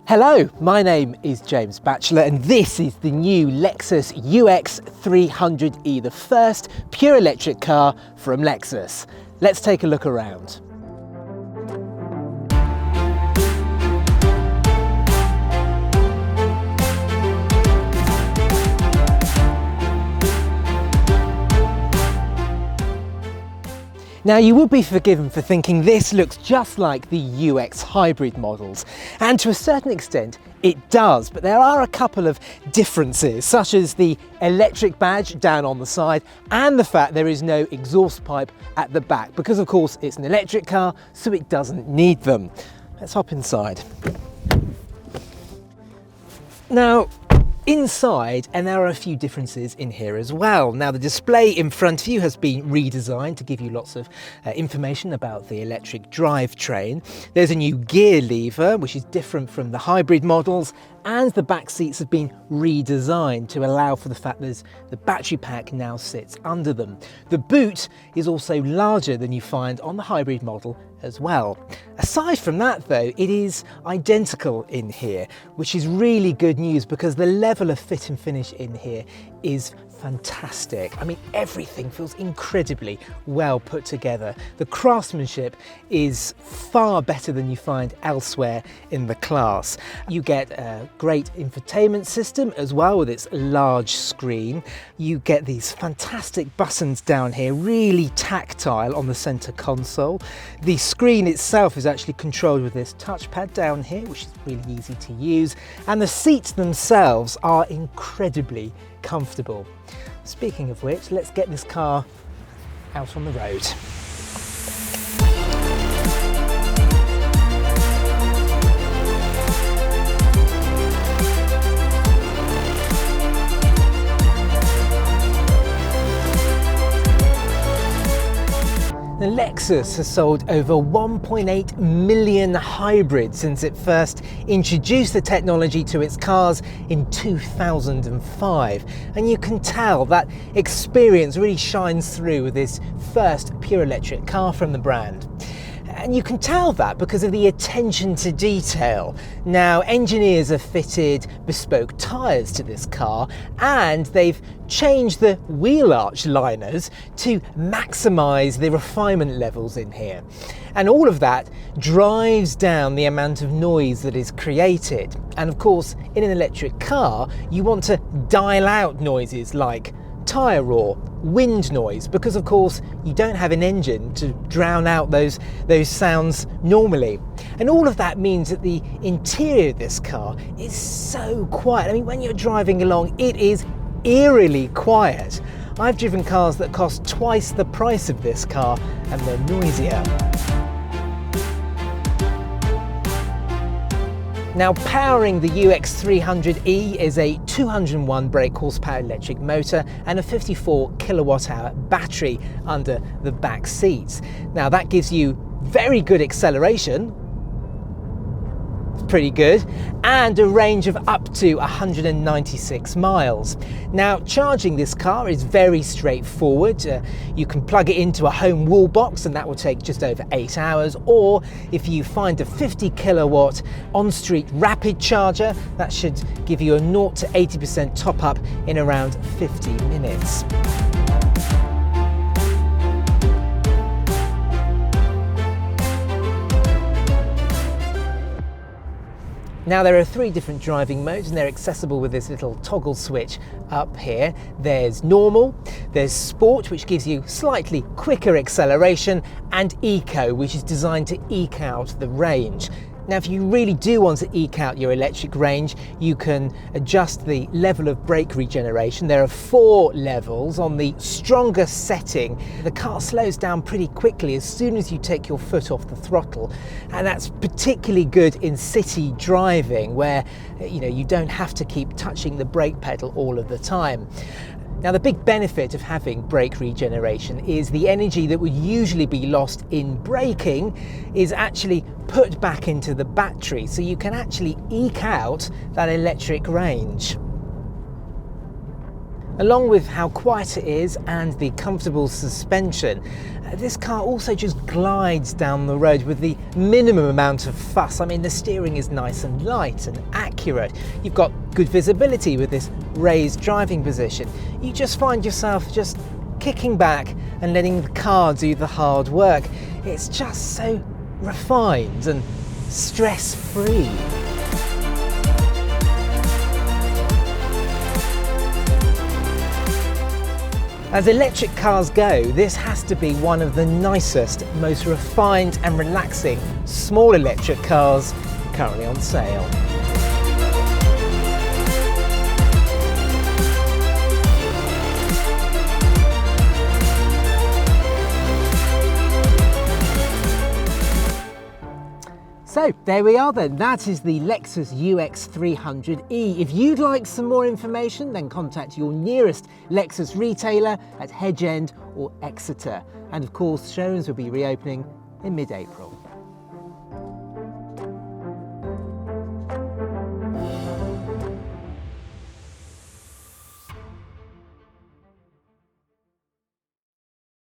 Hello, my name is James Batchelor and this is the new Lexus UX 300e, the first pure electric car from Lexus. Let's take a look around. Now, you would be forgiven for thinking this looks just like the UX hybrid models, and to a certain extent it does, but there are a couple of differences, such as the electric badge down on the side and the fact there is no exhaust pipe at the back, because of course it's an electric car, so it doesn't need them. Let's hop inside. Now, inside, and there are a few differences in here as well. Now, the display in front of you has been redesigned to give you lots of information about the electric drivetrain. There's a new gear lever, which is different from the hybrid models, and the back seats have been redesigned to allow for the fact that the battery pack now sits under them. The boot is also larger than you find on the hybrid model as well. Aside from that though, it is identical in here, which is really good news because the level of fit and finish in here is fantastic. I mean, everything feels incredibly well put together. The craftsmanship is far better than you find elsewhere in the class. You get a great infotainment system as well with its large screen. You get these fantastic buttons down here, really tactile on the center console. The screen itself is actually controlled with this touchpad down here, which is really easy to use. And the seats themselves are incredibly comfortable. Speaking of which, let's get this car out on the road. The Lexus has sold over 1.8 million hybrids since it first introduced the technology to its cars in 2005. And you can tell that experience really shines through with this first pure electric car from the brand. And you can tell that because of the attention to detail. Now, engineers have fitted bespoke tyres to this car, and they've changed the wheel arch liners to maximise the refinement levels in here. And all of that drives down the amount of noise that is created. And of course, in an electric car, you want to dial out noises like tyre roar, wind noise, because of course you don't have an engine to drown out those sounds normally. And all of that means that the interior of this car is so quiet. I mean, when you're driving along, it is eerily quiet. I've driven cars that cost twice the price of this car and they're noisier. Now, powering the UX 300e is a 201 brake horsepower electric motor and a 54 kilowatt hour battery under the back seats. Now, that gives you very good acceleration, pretty good, and a range of up to 196 miles. Now, charging this car is very straightforward. You can plug it into a home wall box and that will take just over 8 hours, or if you find a 50 kilowatt on-street rapid charger, that should give you a 0 to 80% top up in around 50 minutes. Now, there are 3 different driving modes and they're accessible with this little toggle switch up here. There's normal, there's sport, which gives you slightly quicker acceleration, and eco, which is designed to eke out the range. Now, if you really do want to eke out your electric range, you can adjust the level of brake regeneration. There are 4 levels. On the stronger setting, the car slows down pretty quickly as soon as you take your foot off the throttle. And that's particularly good in city driving where you don't have to keep touching the brake pedal all of the time. Now, the big benefit of having brake regeneration is the energy that would usually be lost in braking is actually put back into the battery, so you can actually eke out that electric range. Along with how quiet it is and the comfortable suspension, this car also just glides down the road with the minimum amount of fuss. I mean, the steering is nice and light and accurate. You've got good visibility with this raised driving position. You just find yourself just kicking back and letting the car do the hard work. It's just so refined and stress-free. As electric cars go, this has to be one of the nicest, most refined and relaxing small electric cars currently on sale. So there we are then, that is the Lexus UX 300e. If you'd like some more information, then contact your nearest Lexus retailer at Hedge End or Exeter. And of course, showrooms will be reopening in mid-April.